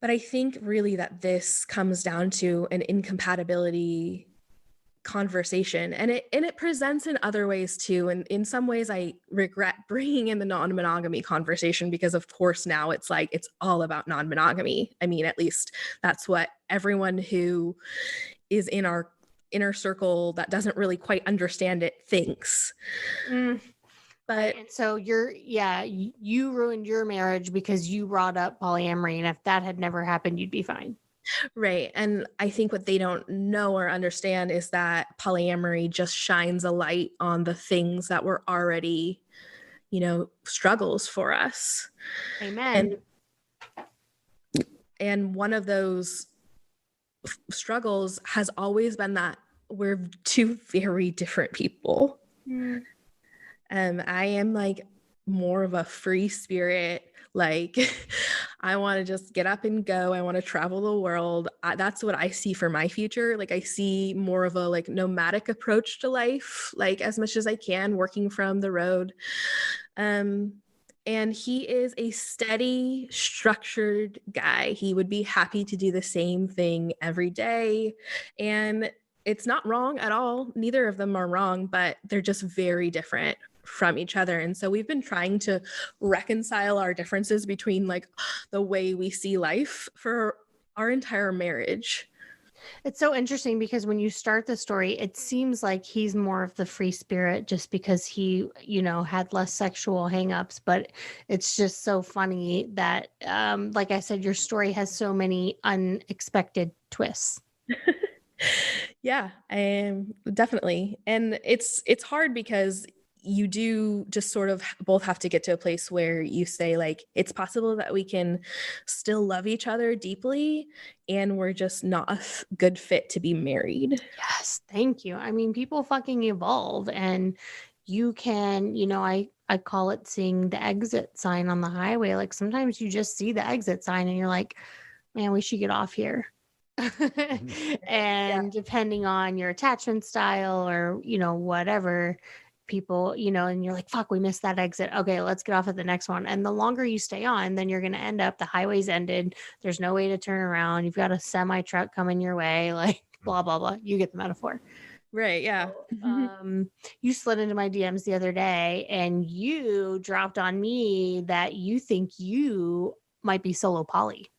But I think really that this comes down to an incompatibility conversation, and it presents in other ways too. And in some ways I regret bringing in the non-monogamy conversation because of course now it's like, it's all about non-monogamy. I mean, at least that's what everyone who is in our inner circle that doesn't really quite understand it thinks. But and so you ruined your marriage because you brought up polyamory, and if that had never happened, you'd be fine. Right. And I think what they don't know or understand is that polyamory just shines a light on the things that were already, struggles for us. Amen. And one of those struggles has always been that we're two very different people. I am like more of a free spirit. Like I want to just get up and go. I want to travel the world. That's what I see for my future. Like I see more of a like nomadic approach to life, like as much as I can, working from the road. And he is a steady, structured guy. He would be happy to do the same thing every day. And it's not wrong at all. Neither of them are wrong, but they're just very different from each other. And so we've been trying to reconcile our differences between like the way we see life for our entire marriage. It's so interesting because when you start the story, it seems like he's more of the free spirit just because he, had less sexual hangups. But it's just so funny that, like I said, your story has so many unexpected twists. Yeah, definitely. And it's hard because you do just sort of both have to get to a place where you say like, it's possible that we can still love each other deeply and we're just not a good fit to be married. Yes. Thank you. I mean, people fucking evolve, and you can, I call it seeing the exit sign on the highway. Like sometimes you just see the exit sign and you're like, man, we should get off here. And depending on your attachment style or, whatever, people, and you're like, fuck, we missed that exit. Okay, let's get off at the next one. And the longer you stay on, then you're going to end up, the highway's ended. There's no way to turn around. You've got a semi truck coming your way, like blah, blah, blah. You get the metaphor. Right. Yeah. You slid into my DMs the other day and you dropped on me that you think you might be solo poly.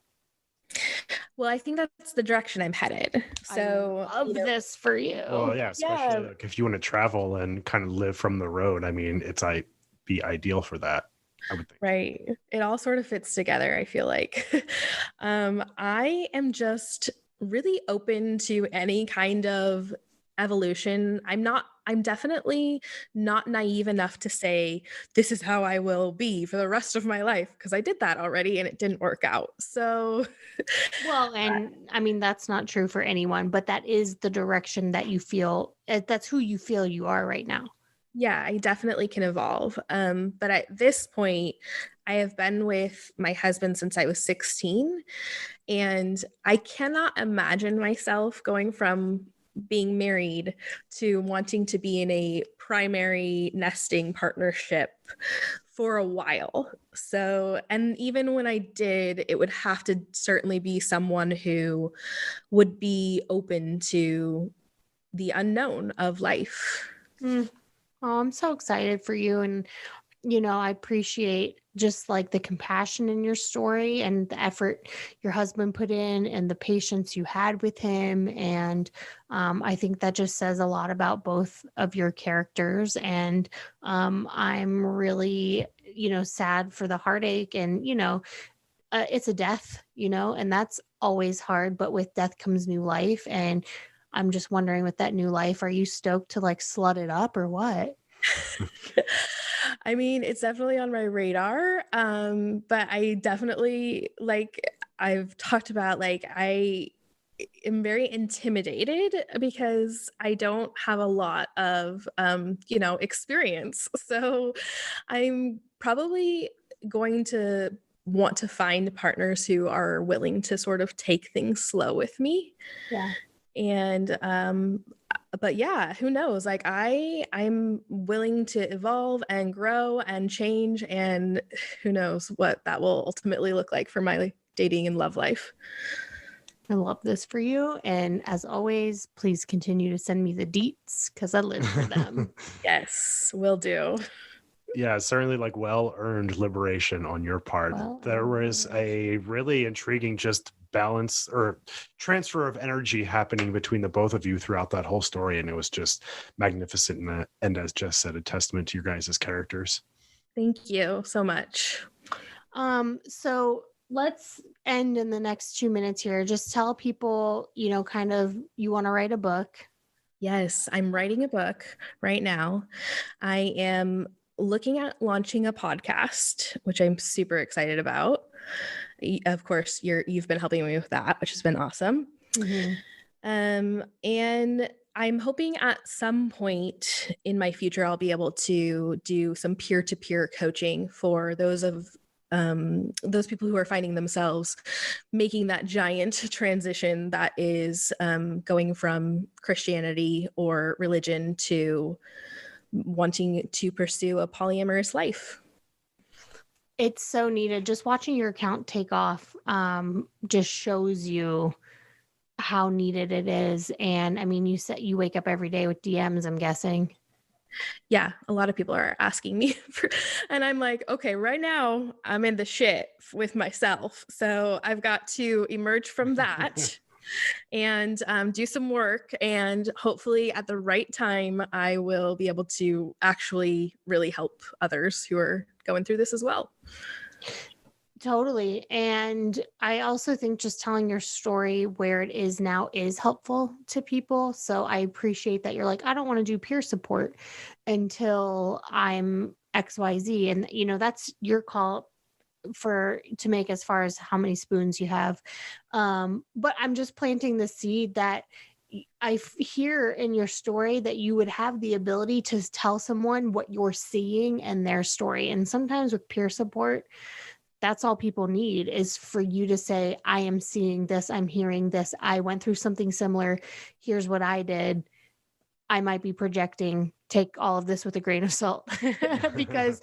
Well, I think that's the direction I'm headed. So I love this for you. Well, yeah, especially like if you want to travel and kind of live from the road. I mean, it's be ideal for that, I would think. Right. It all sort of fits together, I feel like. I am just really open to any kind of evolution. I'm definitely not naive enough to say this is how I will be for the rest of my life, because I did that already and it didn't work out. So Well, and I mean, that's not true for anyone, but that is the direction that you feel, that's who you feel you are right now. yeah, I definitely can evolve. But at this point, I have been with my husband since I was 16, and I cannot imagine myself going from being married to wanting to be in a primary nesting partnership for a while. So, and even when I did, it would have to certainly be someone who would be open to the unknown of life. Mm. Oh, I'm so excited for you. And, I appreciate just like the compassion in your story and the effort your husband put in and the patience you had with him. And I think that just says a lot about both of your characters. And I'm really, sad for the heartache and, it's a death, and that's always hard. But with death comes new life. And I'm just wondering, with that new life, are you stoked to like slut it up or what? I mean, it's definitely on my radar. But I definitely, I've talked about, I am very intimidated because I don't have a lot of, experience. So I'm probably going to want to find partners who are willing to sort of take things slow with me. Yeah. And but yeah, who knows? I'm willing to evolve and grow and change, and who knows what that will ultimately look like for my dating and love life. I love this for you. And as always, please continue to send me the deets because I live for them. Yes, will do. Yeah, certainly like well-earned liberation on your part. There was a really intriguing just balance or transfer of energy happening between the both of you throughout that whole story. And it was just magnificent. And as Jess said, a testament to your guys' characters. Thank you so much. So let's end in the next 2 minutes here. Just tell people, kind of, you want to write a book. Yes, I'm writing a book right now. I am looking at launching a podcast, which I'm super excited about. Of course, you've been helping me with that, which has been awesome. Mm-hmm. And I'm hoping at some point in my future, I'll be able to do some peer-to-peer coaching for those people who are finding themselves making that giant transition that is going from Christianity or religion to wanting to pursue a polyamorous life. It's so needed. Just watching your account take off just shows you how needed it is. And I mean, you said you wake up every day with DMs, I'm guessing. Yeah, a lot of people are asking me and I'm like, okay, right now I'm in the shit with myself. So I've got to emerge from that and do some work. And hopefully at the right time, I will be able to actually really help others who are going through this as well. Totally. And I also think just telling your story where it is now is helpful to people. So I appreciate that you're like, I don't want to do peer support until I'm XYZ. And, that's your call to make as far as how many spoons you have. But I'm just planting the seed that I hear in your story that you would have the ability to tell someone what you're seeing in their story. And sometimes with peer support, that's all people need is for you to say, I am seeing this. I'm hearing this. I went through something similar. Here's what I did. I might be projecting. Take all of this with a grain of salt because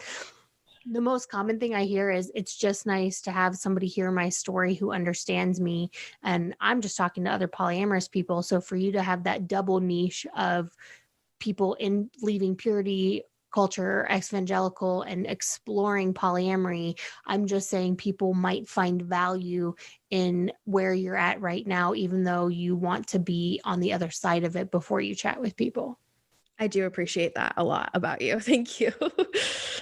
the most common thing I hear is it's just nice to have somebody hear my story who understands me. And I'm just talking to other polyamorous people. So for you to have that double niche of people in leaving purity culture, ex-evangelical, and exploring polyamory, I'm just saying people might find value in where you're at right now, even though you want to be on the other side of it before you chat with people. I do appreciate that a lot about you. Thank you.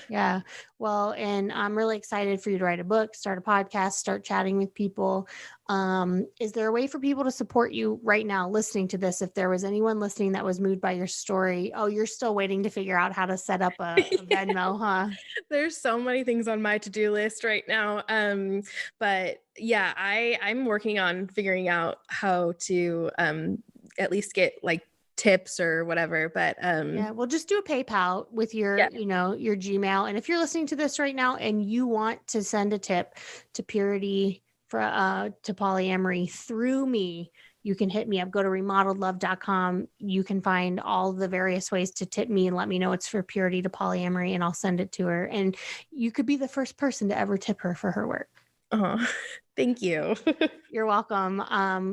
Yeah. Well, and I'm really excited for you to write a book, start a podcast, start chatting with people. Is there a way for people to support you right now listening to this? If there was anyone listening that was moved by your story, oh, you're still waiting to figure out how to set up a Venmo, huh? There's so many things on my to-do list right now. But yeah, I'm working on figuring out how to at least get like tips or whatever. But Yeah, well, just do a PayPal with your, Yeah. your Gmail. And if you're listening to this right now and you want to send a tip to Purity to Polyamory through me, you can hit me up. Go to remodeledlove.com. You can find all the various ways to tip me and let me know it's for Purity to Polyamory, and I'll send it to her. And you could be the first person to ever tip her for her work. Oh, thank you. You're welcome.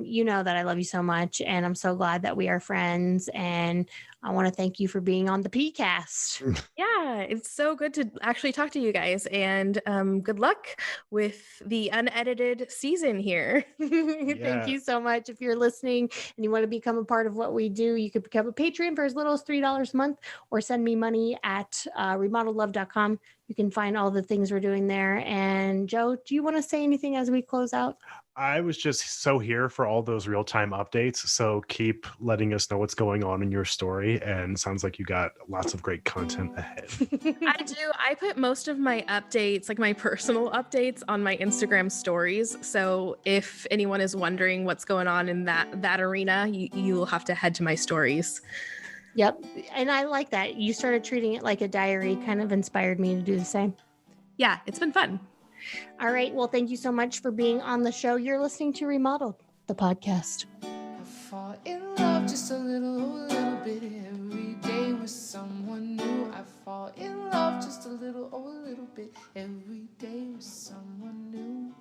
You know that I love you so much, and I'm so glad that we are friends. And I want to thank you for being on the PCast. Yeah, it's so good to actually talk to you guys, and good luck with the unedited season here. Thank you so much. If you're listening and you want to become a part of what we do, you could become a patron for as little as $3 a month, or send me money at remodeledlove.com. You can find all the things we're doing there. And Joe, do you want to say anything as we close out? I was just so here for all those real-time updates. So keep letting us know what's going on in your story. And sounds like you got lots of great content ahead. I do. I put most of my updates, like my personal updates, on my Instagram stories. So if anyone is wondering what's going on in that arena, you'll have to head to my stories. Yep. And I like that. You started treating it like a diary, kind of inspired me to do the same. Yeah, it's been fun. All right. Well, thank you so much for being on the show. You're listening to Remodeled, the podcast. I fall in love just a little bit every day with someone new. I fall in love just a little bit every day with someone new.